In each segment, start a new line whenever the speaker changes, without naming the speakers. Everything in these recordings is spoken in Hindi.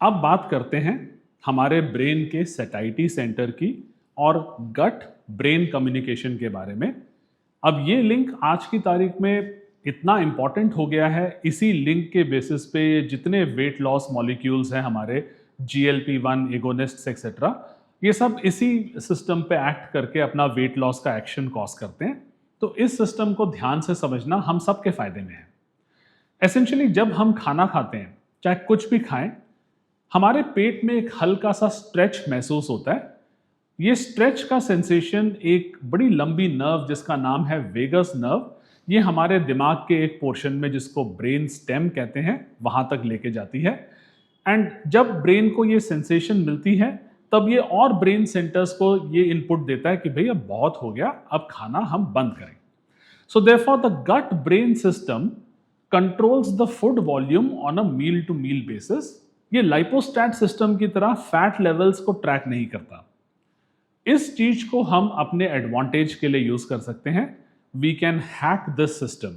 अब बात करते हैं हमारे ब्रेन के सेटाइटी सेंटर की और गट ब्रेन कम्युनिकेशन के बारे में। अब ये लिंक आज की तारीख में इतना इंपॉर्टेंट हो गया है, इसी लिंक के बेसिस पे ये जितने वेट लॉस मॉलिक्यूल्स हैं हमारे GLP-1 एगोनिस्ट्स एक्सेट्रा, ये सब इसी सिस्टम पे एक्ट करके अपना वेट लॉस का एक्शन कॉज करते हैं। तो इस सिस्टम को ध्यान से समझना हम सबके फायदे में है। एसेंशियली जब हम खाना खाते हैं, चाहे कुछ भी खाएं, हमारे पेट में एक हल्का सा स्ट्रेच महसूस होता है। ये स्ट्रेच का सेंसेशन एक बड़ी लंबी नर्व जिसका नाम है वेगस नर्व, ये हमारे दिमाग के एक पोर्शन में जिसको ब्रेन स्टेम कहते हैं वहां तक लेके जाती है। एंड जब ब्रेन को ये सेंसेशन मिलती है तब ये और ब्रेन सेंटर्स को ये इनपुट देता है कि भैया बहुत हो गया, अब खाना हम बंद करें। So therefore the gut brain system controls the food volume on a meal to meal basis। ये लाइपोस्टैट सिस्टम की तरह फैट लेवल्स को ट्रैक नहीं करता। इस चीज को हम अपने एडवांटेज के लिए यूज कर सकते हैं। We can hack this system,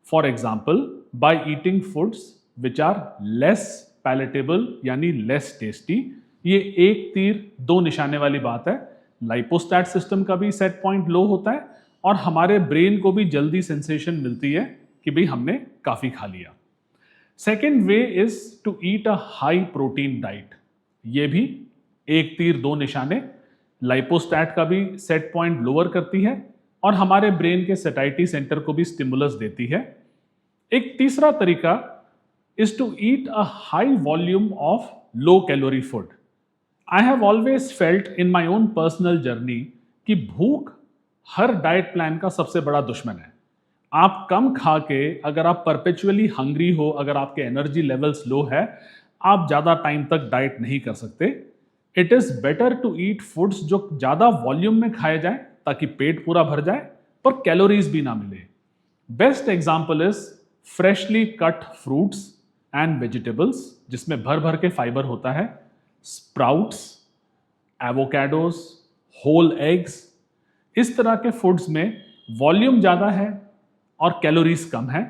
for example by eating foods which are less palatable यानी लेस टेस्टी। ये एक तीर दो निशाने वाली बात है। लाइपोस्टैट सिस्टम का भी सेट पॉइंट लो होता है और हमारे ब्रेन को भी जल्दी सेंसेशन मिलती है कि भाई हमने काफी खा लिया। Second way is to eat a high protein diet. ये भी एक तीर दो निशाने, लाइपोस्टैट का भी सेट पॉइंट लोअर करती है और हमारे ब्रेन के सेटाइटी सेंटर को भी स्टिमुलस देती है। एक तीसरा तरीका is to eat a high volume of low calorie food. I have always felt in my own personal journey कि भूख हर डाइट प्लान का सबसे बड़ा दुश्मन है। आप कम खा के अगर आप परपेचुअली हंग्री हो, अगर आपके एनर्जी लेवल्स लो है, आप ज़्यादा टाइम तक डाइट नहीं कर सकते। It is better to eat foods जो ज़्यादा वॉल्यूम में खाए जाए ताकि पेट पूरा भर जाए पर कैलोरीज भी ना मिले। Best example is freshly cut fruits and vegetables जिसमें भर भर के फाइबर होता है, स्प्राउट्स, एवोकाडोस, होल एग्स। इस तरह के फूड्स में वॉल्यूम ज़्यादा है और कैलोरीज कम है।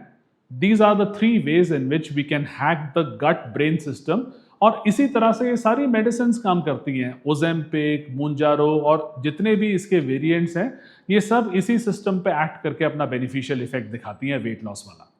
These are the three ways in which we can hack the gut brain system. और इसी तरह से ये सारी मेडिसिन काम करती हैं, ओजेम्पिक, मूंजारो और जितने भी इसके वेरिएंट्स हैं, ये सब इसी सिस्टम पे एक्ट करके अपना बेनिफिशियल इफेक्ट दिखाती हैं वेट लॉस वाला।